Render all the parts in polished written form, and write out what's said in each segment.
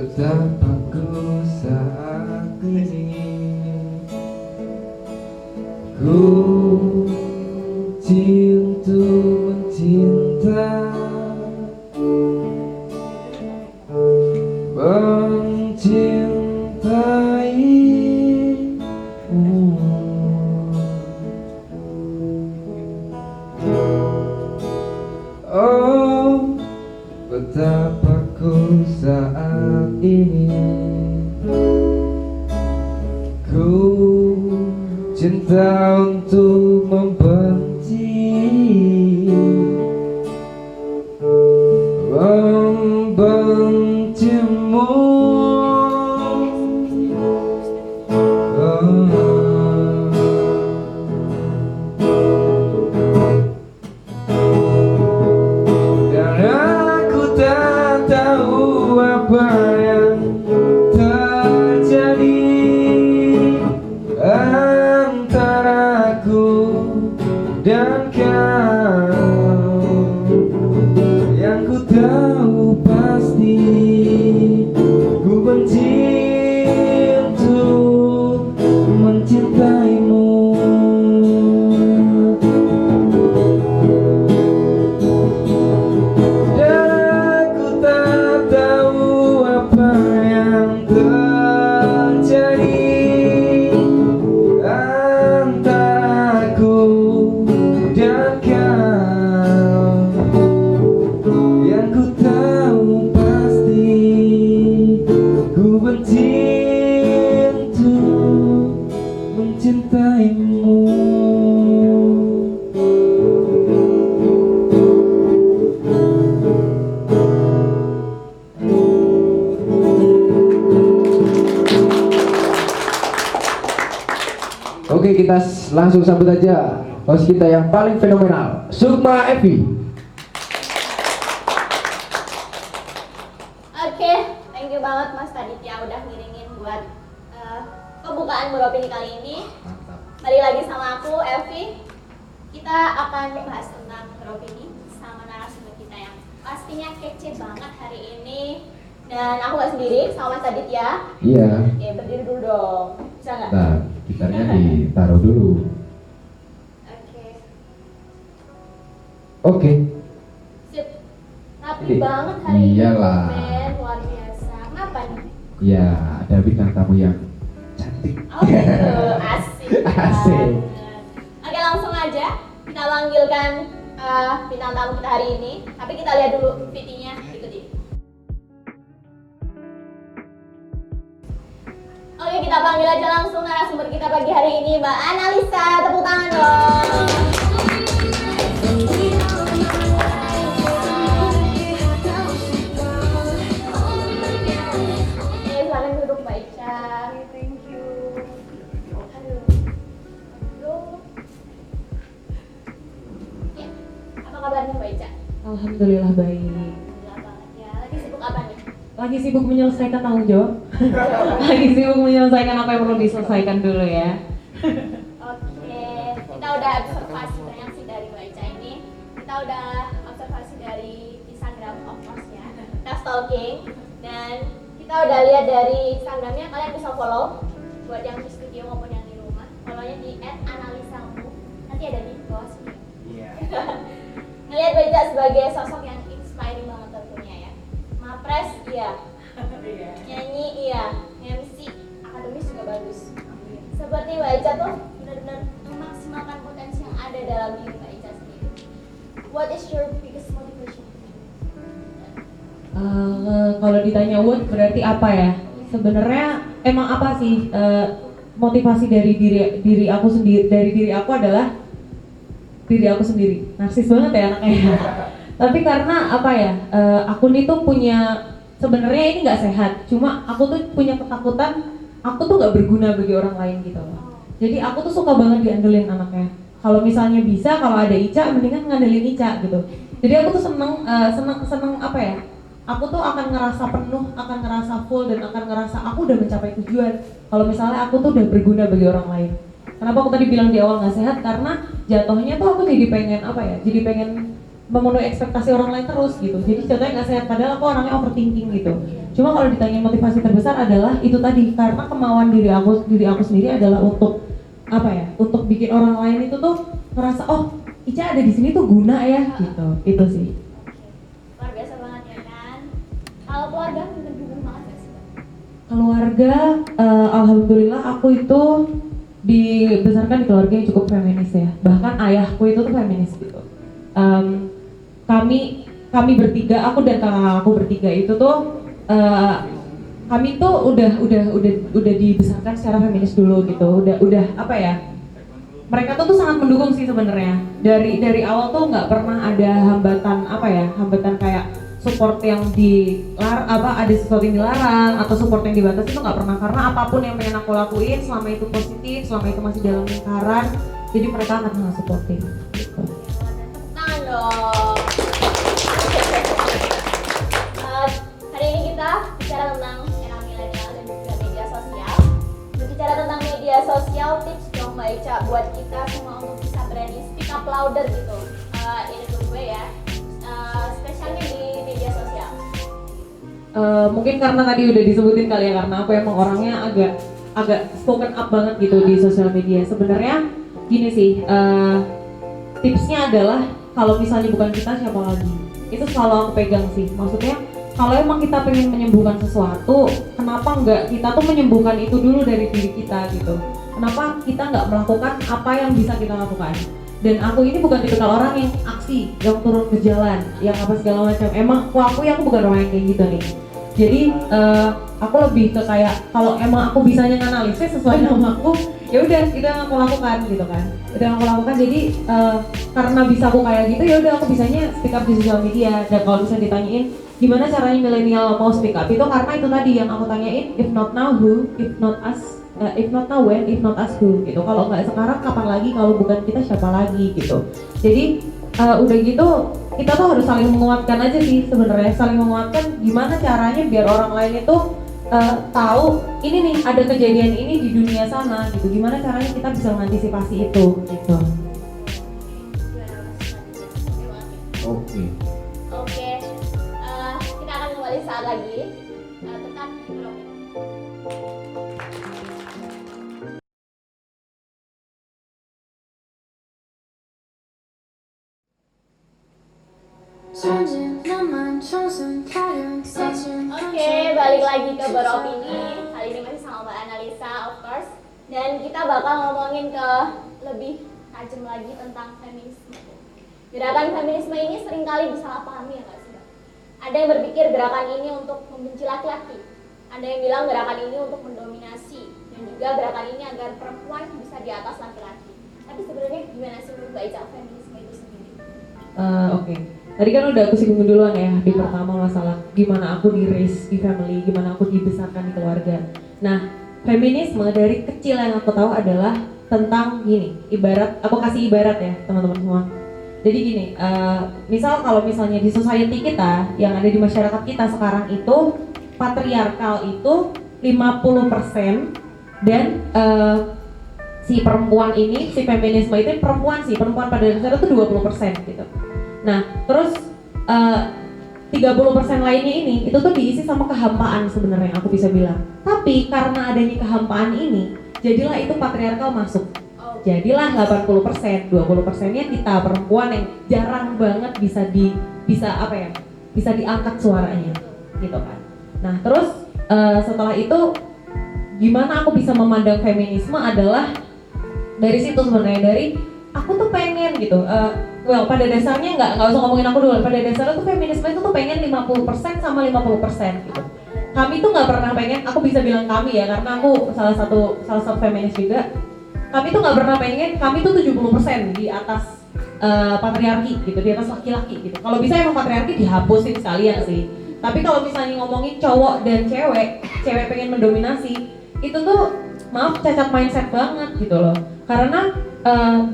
Betapa ku saat ini ku cinta mencinta Oh, betapa ku saat ini ku cinta untuk membenci, membencimu. Dan aku tak tahu apa yang terjadi antara aku dan kau. Yang ku tahu pasti ku benci untuk mencintaimu. Dan aku tak tahu apa yang terjadi antara aku dan kau. Yang ku tahu pasti ku benci untuk mencintaimu. Oke, kita langsung sambut aja host kita yang paling fenomenal, Sukma Evi. Oke, thank you banget Mas Aditya udah ngiringin buat pembukaan Beropini kali ini. Balik lagi sama aku, Evi. Kita akan bahas tentang beropini sama narasumber kita yang pastinya kece banget hari ini. Dan aku gak sendiri, sama Mas Aditya. Iya. Oke, berdiri dulu dong. Bisa nggak? Nah, gitarnya ditaruh dulu. Oke. Oke. Sip. Rapi banget hari Iyalah. ini, men. Luar biasa. Kenapa nih? Ya, ada bintang tamu yang cantik. Oh gitu, asik. Asik. Oke, langsung aja kita panggilkan bintang tamu kita hari ini. Tapi kita lihat dulu VT-nya, ikuti. Oke, kita panggil aja langsung narasumber kita pagi hari ini, Mbak Analisa. Tepuk tangan dong. Oke, silakan duduk Mbak Ica. Thank you. Aduh. Ya, apa kabarnya Mbak Ica? Alhamdulillah baik. Alhamdulillah banget ya. Lagi sibuk apa nih? Lagi sibuk menyelesaikan tanggung jawab. Lagi sibuk menyelesaikan apa yang perlu diselesaikan dulu ya. Oke, kita udah observasi banyak sih dari Mbak Ica ini. Kita udah observasi dari Instagram of course ya. Kita stalking dan kita udah lihat dari Instagramnya, kalian bisa follow buat yang di studio maupun yang di rumah. Follownya di @analisamu. Nanti ada di bawah sini. Iya. Ngelihat Mbak Ica sebagai sosok yang inspiring banget tentunya ya. Mapres iya. Nyanyi iya, MC akademis juga bagus. Seperti Mbak Ica tuh benar-benar memaksimalkan potensi yang ada dalam diri Mbak Ica sendiri. What is your biggest motivation? Kalau ditanya what berarti apa ya? Sebenarnya emang apa sih motivasi dari diri aku sendiri, dari diri aku adalah diri aku sendiri. Narsis banget ya anaknya. Tapi karena apa ya? Aku nih tuh punya, sebenarnya ini nggak sehat. Cuma aku tuh punya ketakutan aku tuh nggak berguna bagi orang lain gitu loh. Jadi aku tuh suka banget diandelin anaknya. Kalau misalnya bisa, kalau ada Ica, mendingan ngandelin Ica gitu. Jadi aku tuh seneng apa ya? Aku tuh akan ngerasa penuh, akan ngerasa full, dan akan ngerasa aku udah mencapai tujuan. Kalau misalnya aku tuh udah berguna bagi orang lain. Kenapa aku tadi bilang di awal nggak sehat? Karena jatuhnya tuh aku jadi pengen apa ya? Jadi pengen memenuhi ekspektasi orang lain terus gitu. Jadi jatuhnya nggak sehat. Padahal aku orangnya overthinking gitu. Cuma kalau ditanya motivasi terbesar adalah itu tadi, karena kemauan diri aku sendiri adalah untuk apa ya? Untuk bikin orang lain itu tuh ngerasa oh Ica ada di sini tuh guna ya gitu. Itu sih. Luar biasa banget ya kan. Kalau keluarga mendukung banget gak sih? Keluarga, alhamdulillah aku itu dibesarkan di keluarga yang cukup feminis ya. Bahkan ayahku itu tuh feminis gitu. Kami bertiga, aku dan kakak aku bertiga itu tuh kami tuh udah dibesarkan secara feminis dulu gitu. Udah apa ya? Mereka tuh sangat mendukung sih sebenarnya. Dari awal tuh nggak pernah ada hambatan kayak support yang ada sesuatu yang dilarang atau support yang dibatasi, itu nggak pernah, karena apapun yang pengen aku lakuin selama itu positif, selama itu masih dalam lingkaran, jadi mereka akan sangat supportive gitu. Tangan dong. Hari ini kita bicara tentang era milenial dan juga media sosial. Berbicara tentang media sosial, tips dong Mbak Ica buat kita semua untuk bisa berani speak up louder gitu. Ini tuh gue ya, spesialnya di media sosial. Mungkin karena tadi udah disebutin kali ya, karena aku emang orangnya agak spoken up banget gitu di sosial media. Sebenarnya gini sih, tipsnya adalah kalau misalnya bukan kita siapa lagi, itu selalu aku pegang sih. Maksudnya kalau emang kita pengen menyembuhkan sesuatu, kenapa enggak kita tuh menyembuhkan itu dulu dari diri kita gitu. Kenapa kita nggak melakukan apa yang bisa kita lakukan? Dan aku ini bukan tipikal orang yang aksi, yang turun ke jalan, yang apa segala macam. Emang aku bukan orang yang kayak gitu nih. Jadi aku lebih ke kayak kalau emang aku bisanya nganalisis sesuai nama aku, ya udah itu yang aku lakukan gitu kan. Itu yang aku lakukan. Jadi karena bisa aku kayak gitu, ya udah aku bisanya speak up di sosial media. Dan kalau bisa ditanyain gimana caranya milenial mau speak up, itu karena itu tadi yang aku tanyain, if not now who, if not us. If not now when, if not us who gitu. Kalau nggak sekarang kapan lagi, kalau bukan kita siapa lagi gitu. Jadi udah gitu kita tuh harus saling menguatkan aja sih sebenarnya, saling menguatkan gimana caranya biar orang lain itu tahu ini nih ada kejadian ini di dunia sana gitu. Gimana caranya kita bisa mengantisipasi itu gitu. Oke. Kita akan kembali saat lagi. Tetap di blog. Oke, balik lagi ke Beropini. Kali ini masih sama Mbak Analisa, of course. Dan kita bakal ngomongin ke lebih tajam lagi tentang feminisme. Gerakan feminisme ini seringkali disalahpahami ya nggak sih, Mbak? Ada yang berpikir gerakan ini untuk membenci laki-laki. Ada yang bilang gerakan ini untuk mendominasi. Dan juga gerakan ini agar perempuan bisa di atas laki-laki. Tapi sebenarnya gimana sih menurut Mbak Ica feminisme itu sendiri? Oke. Tadi kan udah aku singgung duluan ya di pertama masalah gimana aku di raise di family, gimana aku dibesarkan di keluarga. Nah, feminisme dari kecil yang aku tahu adalah tentang gini, aku kasih ibarat ya teman-teman semua. Jadi gini, misal kalau misalnya di society kita yang ada di masyarakat kita sekarang itu patriarkal itu 50% dan si perempuan ini, si feminisme itu perempuan pada dasarnya itu 20% gitu. Nah, terus 30% lainnya ini itu tuh diisi sama kehampaan sebenarnya aku bisa bilang. Tapi karena adanya kehampaan ini, jadilah itu patriarkal masuk. Jadilah 80%, 20%-nya kita perempuan yang jarang banget bisa diangkat suaranya gitu kan. Nah, terus setelah itu gimana aku bisa memandang feminisme adalah dari situ sebenarnya, dari aku tuh pengen gitu. Pada dasarnya nggak usah ngomongin aku dulu. Pada dasarnya tuh feminisme itu tuh pengen 50% sama 50% gitu. Kami tuh nggak pernah pengen, aku bisa bilang kami ya karena aku salah satu feminis juga. Kami tuh nggak pernah pengen, kami tuh 70% di atas patriarki gitu, di atas laki-laki gitu. Kalau bisa emang patriarki dihapusin sekalian sih. Tapi kalau misalnya ngomongin cowok dan cewek pengen mendominasi, itu tuh maaf cacat mindset banget gitu loh. Karena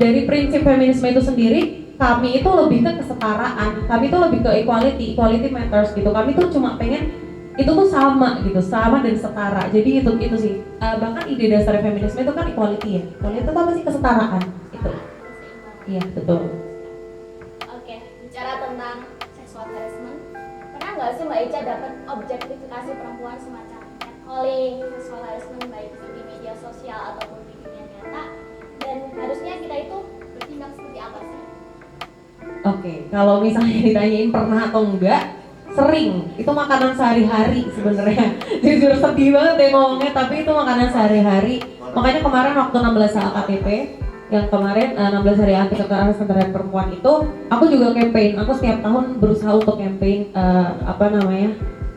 dari prinsip feminisme itu sendiri, kami itu lebih ke kesetaraan, kami itu lebih ke equality matters gitu. Kami tuh cuma pengen itu tuh sama gitu, sama dan setara. Jadi itu sih. Bahkan ide dasar feminisme itu kan equality ya. Equality itu apa sih? Kesetaraan gitu. Iya betul. Oke, bicara tentang sexual harassment, pernah nggak nggak sih Mbak Ica dapat objektifikasi perempuan semacam catcalling, sexual harassment baik itu di media sosial ataupun di dunia nyata, dan harusnya kita itu bertindak seperti apa sih? Oke, kalau misalnya ditanyain pernah atau enggak, sering. Itu makanan sehari-hari sebenarnya. Jujur sedih banget deh ngomongnya, tapi itu makanan sehari-hari. Makanya kemarin waktu 16 KTP, yang kemarin 16 hari anti kekerasan terhadap perempuan itu, aku juga campaign. Aku setiap tahun berusaha untuk campaign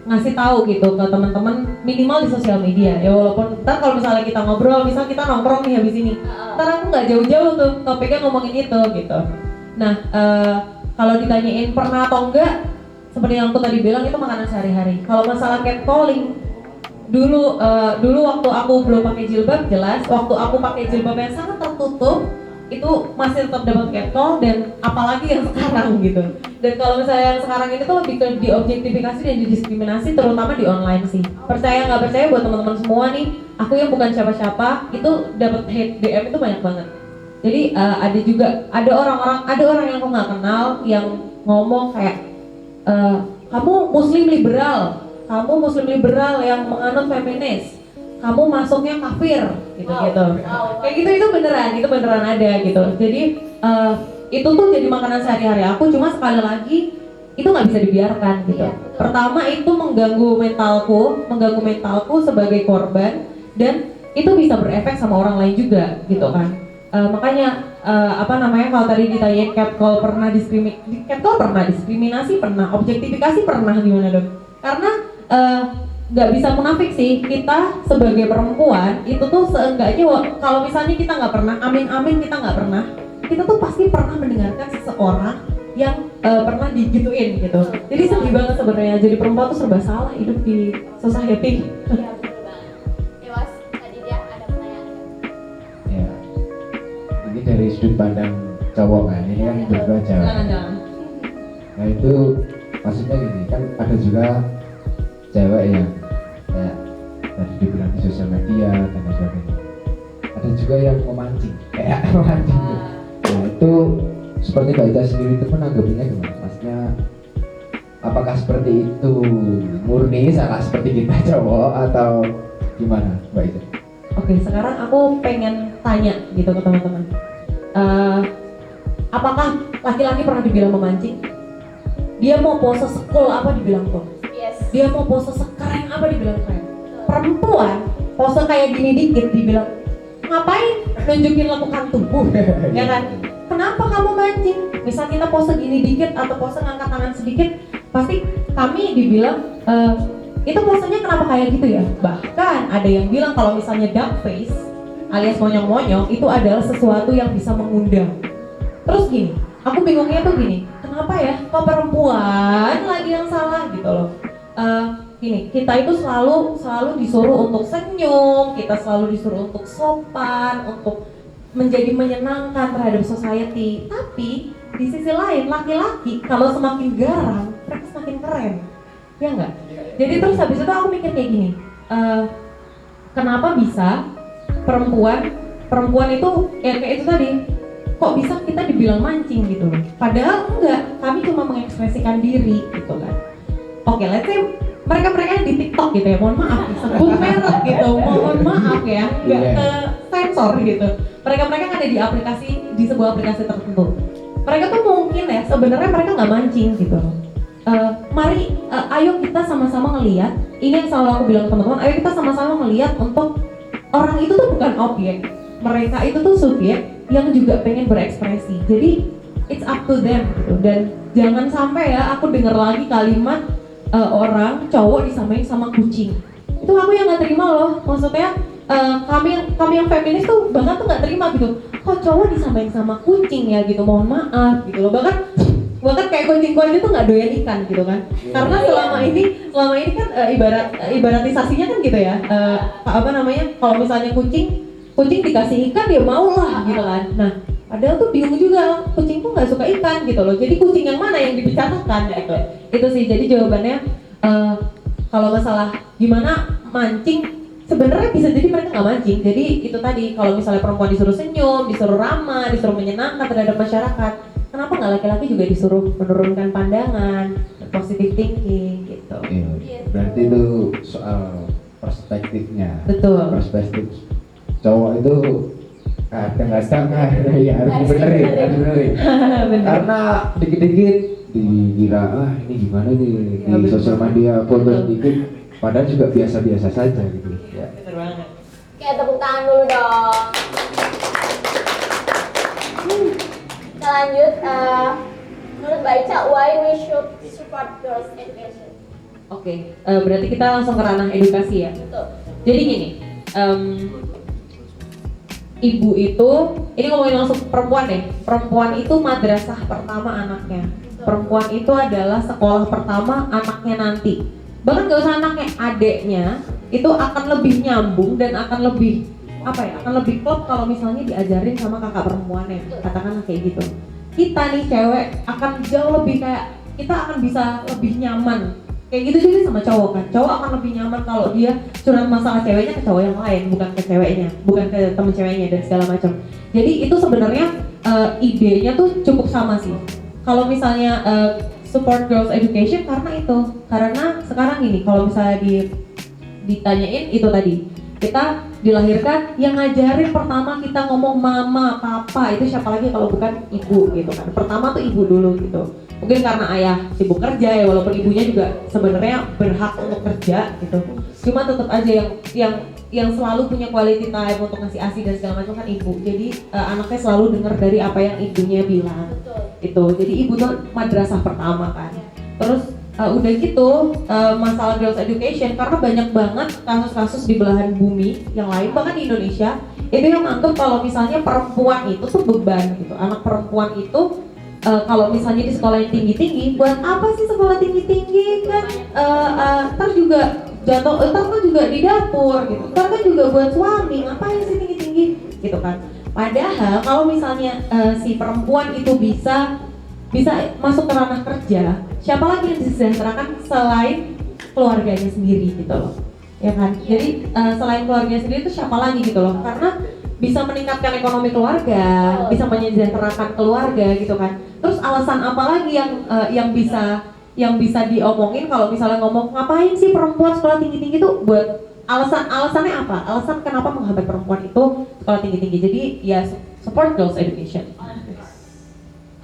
ngasih tahu gitu ke teman-teman minimal di sosial media. Ya walaupun ntar kalau misalnya kita ngobrol, misal kita nongkrong nih habis ini, ntar aku nggak jauh-jauh tuh topiknya ngomongin itu gitu. Nah, kalau ditanyain pernah atau enggak, seperti yang aku tadi bilang itu makanan sehari-hari. Kalau masalah catcalling, dulu waktu aku belum pakai jilbab jelas, waktu aku pakai jilbab yang sangat tertutup itu masih tetap dapat catcall, dan apalagi yang sekarang gitu. Dan kalau misalnya yang sekarang ini tuh lebih ke diobjektifikasi dan didiskriminasi, terutama di online sih. Percaya nggak percaya buat teman-teman semua nih, aku yang bukan siapa-siapa itu dapat hate DM itu banyak banget. Jadi ada orang yang aku nggak kenal yang ngomong kayak kamu muslim liberal yang menganut feminis, kamu masuknya kafir gitu-gitu. Kayak gitu itu beneran ada gitu. Jadi itu tuh jadi makanan sehari-hari aku, cuma sekali lagi itu nggak bisa dibiarkan gitu. Pertama itu mengganggu mentalku sebagai korban, dan itu bisa berefek sama orang lain juga gitu kan. Makanya kalau tadi ditanyain catcall pernah diskriminasi pernah, objektifikasi pernah, gimana dong? Karena nggak bisa munafik sih, kita sebagai perempuan itu tuh seenggaknya kalau misalnya kita nggak pernah, amin kita nggak pernah, kita tuh pasti pernah mendengarkan seseorang yang pernah digituin gitu. Jadi sedih banget sebenarnya, jadi perempuan tuh serba salah hidup di society. Iya betul banget. Dewas, tadi dia ada pertanyaan nggak? Ya, ini dari sudut pandang cowok kan, ini kan berdua cewek. Jangan. Nah itu maksudnya gini, kan ada juga cewek yang kayak tadi dibilang di sosial media dan sebagainya. Ada juga yang memancing, kayak memancing. Nah itu seperti Mbak Ica sendiri itu menanggapinya gimana? Maksudnya apakah seperti itu murni salah seperti kita cowok atau gimana Mbak Ica? Oke, sekarang aku pengen tanya gitu ke teman-teman. Apakah laki-laki pernah dibilang memancing? Dia mau pose sekul apa dibilang kok? Yes. Dia mau pose sekeren apa dibilang keren? Perempuan pose kayak gini dikit dibilang ngapain? Nunjukin lekukan tubuh, ya kan? Kenapa kamu mancing? Misal kita pose gini dikit atau pose ngangkat tangan sedikit, pasti kami dibilang itu posenya kenapa kayak gitu ya? Bahkan ada yang bilang kalau misalnya duck face alias monyong-monyong itu adalah sesuatu yang bisa mengundang. Terus gini, aku bingungnya tuh gini, kenapa ya kok perempuan lagi yang salah gitu loh? Gini, kita itu selalu disuruh untuk senyum, kita selalu disuruh untuk sopan, untuk menjadi menyenangkan terhadap society. Tapi di sisi lain laki-laki kalau semakin garang, mereka semakin keren, ya enggak? Jadi terus habis itu aku mikir kayak gini, kenapa bisa perempuan itu ya kayak itu tadi, kok bisa kita dibilang mancing gitu loh? Padahal enggak, kami cuma mengekspresikan diri gitu kan. Oke, let's say mereka yang di TikTok gitu ya, mohon maaf sebut merek gitu, mohon maaf ya, nggak sensor gitu. Mereka yang ada di sebuah aplikasi tertentu. Mereka tuh mungkin ya sebenarnya mereka nggak mancing gitu. Mari, ayo kita sama-sama ngelihat. Ini yang selalu aku bilang ke teman-teman, ayo kita sama-sama ngelihat untuk orang itu tuh bukan objek. Mereka itu tuh subjek yang juga pengen berekspresi. Jadi it's up to them gitu. Dan jangan sampai ya aku dengar lagi kalimat orang cowok disamain sama kucing. Itu aku yang nggak terima loh. Maksudnya kami yang feminis tuh bahkan tuh nggak terima gitu. Kok cowok disamain sama kucing ya gitu. Mohon maaf gitu loh. Bahkan kayak kucing-kucing tuh nggak doyan ikan gitu kan. Karena selama ini kan ibaratisasinya kan gitu ya. Kalau misalnya kucing dikasih ikan dia mau lah gitu kan. Nah, padahal tuh bingung juga, kucing tuh nggak suka ikan gitu loh. Jadi kucing yang mana yang dibicarakan gitu. Itu sih. Jadi jawabannya kalau masalah gimana mancing, sebenarnya bisa jadi mereka nggak mancing. Jadi itu tadi, kalau misalnya perempuan disuruh senyum, disuruh ramah, disuruh menyenangkan terhadap masyarakat, kenapa nggak laki-laki juga disuruh menurunkan pandangan, positive thinking gitu. gitu. Iya. Berarti itu soal perspektifnya. Betul. Perspektif cowok itu kadang-kadang ya harus dibenerin. Bener. Karena dikit-dikit dikira ini gimana nih Ya, di betul. sosial media foto Betul. sedikit, padahal juga biasa-biasa saja gitu. Ya. Bener banget. Oke, tepuk tangan dulu dong. Kita lanjut. Menurut Mbak Ica, why we should support girls education? Oke, berarti kita langsung ke ranah edukasi ya. Betul. Jadi gini, ibu itu, ini ngomongin langsung perempuan deh. Perempuan itu madrasah pertama anaknya. Perempuan itu adalah sekolah pertama anaknya nanti. Bahkan gak usah anaknya, adeknya itu akan lebih nyambung dan akan lebih akan lebih klop kalau misalnya diajarin sama kakak perempuannya, katakanlah kayak gitu. Kita nih cewek akan jauh lebih kayak, kita akan bisa lebih nyaman kayak gitu juga sama cowok kan. Cowok akan lebih nyaman kalau dia curhat masalah ceweknya ke cowok yang lain, bukan ke ceweknya, bukan ke temen ceweknya dan segala macam. Jadi itu sebenarnya idenya tuh cukup sama sih. Kalau misalnya support girls education karena sekarang gini, kalau misalnya ditanyain itu tadi, kita dilahirkan yang ngajarin pertama kita ngomong mama, papa itu siapa lagi kalau bukan ibu gitu kan. Pertama tuh ibu dulu gitu. Mungkin karena ayah sibuk kerja ya, walaupun ibunya juga sebenarnya berhak untuk kerja gitu. Cuma tetap aja yang selalu punya quality time untuk ngasih ASI dan segala macam kan ibu. Jadi anaknya selalu dengar dari apa yang ibunya bilang. Betul. Itu. Jadi ibu tuh madrasah pertama kan. Terus udah gitu masalah girls education, karena banyak banget kasus-kasus di belahan bumi yang lain, bahkan di Indonesia itu yang nganggep kalau misalnya perempuan itu tuh beban gitu. Anak perempuan itu kalau misalnya di sekolah yang tinggi-tinggi, buat apa sih sekolah tinggi-tinggi kan? Ntar juga jatuh, ntar kan juga di dapur gitu, ntar kan juga buat suami, ngapain sih tinggi-tinggi gitu kan? Padahal kalau misalnya si perempuan itu bisa masuk ke ranah kerja, siapa lagi yang disejahterakan selain keluarganya sendiri gitu loh, ya kan? Jadi selain keluarganya sendiri itu siapa lagi gitu loh? Karena bisa meningkatkan ekonomi keluarga, bisa menyejahterakan keluarga gitu kan. Terus alasan apa lagi yang bisa diomongin kalau misalnya ngomong ngapain sih perempuan sekolah tinggi-tinggi tuh, buat alasannya apa? Alasan kenapa menghambat perempuan itu sekolah tinggi-tinggi. Jadi ya support girls education.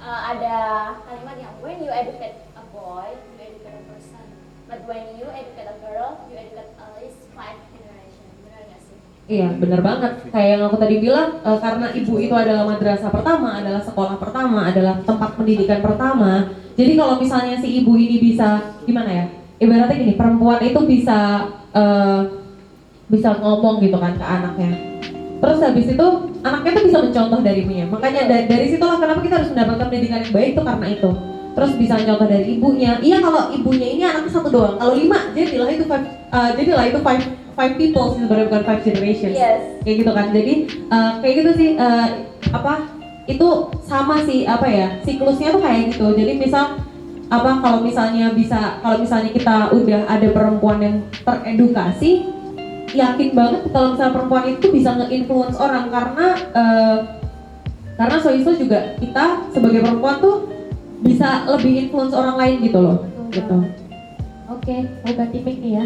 Ada kalimat yang when you educate a boy, you educate a person, but when you educate a girl, you educate at least 5 generations. Benar nggak sih? Iya, benar banget. Kayak yang aku tadi bilang, karena ibu itu adalah madrasah pertama, adalah sekolah pertama, adalah tempat pendidikan pertama. Jadi kalau misalnya si ibu ini bisa, gimana ya? Ibaratnya gini, perempuan itu bisa ngomong gitu kan ke anaknya. Terus habis itu anaknya tuh bisa mencontoh dari ibunya. Makanya dari situlah kenapa kita harus mendapatkan pendidikan yang baik tuh karena itu. Terus bisa contoh dari ibunya. Iya, kalau ibunya ini anaknya satu doang. Kalau 5, jadilah itu five people sih sebenarnya, bukan 5 generations. Yes. Kayak gitu kan. Jadi kayak gitu sih itu sama sih siklusnya tuh kayak gitu. Jadi misal kalau misalnya kita udah ada perempuan yang teredukasi, yakin banget kalau misalnya perempuan itu bisa nge-influence orang, karena so juga kita sebagai perempuan tuh bisa lebih influence orang lain gitu loh. Gitu. Oke, mau ganti mic nih ya.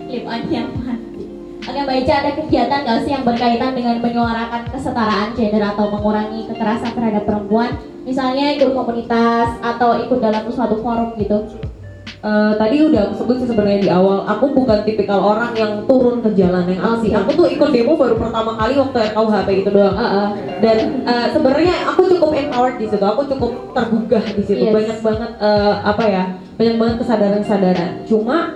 Clip on yang mati. Oke, Mbak Ica, ada kegiatan nggak sih yang berkaitan dengan menyuarakan kesetaraan gender atau mengurangi kekerasan terhadap perempuan? Misalnya ikut komunitas atau ikut dalam suatu forum gitu? Tadi udah aku sebut sih sebenarnya di awal, aku bukan tipikal orang yang turun ke jalan yang aksi. Okay. Aku tuh ikut demo baru pertama kali waktu RKUHP gitu doang. Dan sebenarnya aku cukup empowered di situ, aku cukup tergugah di situ. Yes. Banyak banget banyak banget kesadaran. Cuma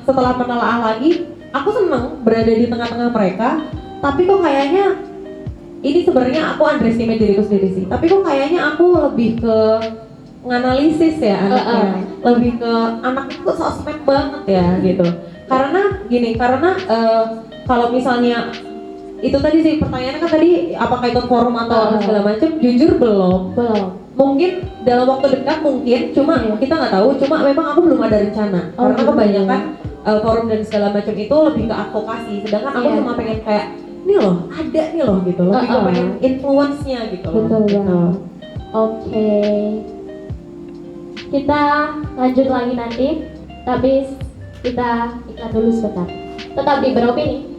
setelah menelaah lagi, aku seneng berada di tengah-tengah mereka. Tapi kok kayaknya ini sebenarnya aku underestimate diriku sendiri sih. Tapi kok kayaknya aku lebih ke nganalisis ya anaknya, lebih ke anak itu sosmed banget ya gitu. Karena kalau misalnya itu tadi sih pertanyaannya kan tadi apakah ikut forum atau segala macam, jujur belum. Mungkin dalam waktu dekat mungkin, cuma kita nggak tahu. Cuma memang aku belum ada rencana karena kebanyakan forum dan segala macam itu lebih ke advokasi, sedangkan aku cuma pengen kayak ini loh, ada nih loh gitu, lebih ke pengen influence-nya gitu loh. Betul gitu. banget. Oke. Kita lanjut lagi nanti, tapi kita iklan dulu sebentar. Tetap di Beropini.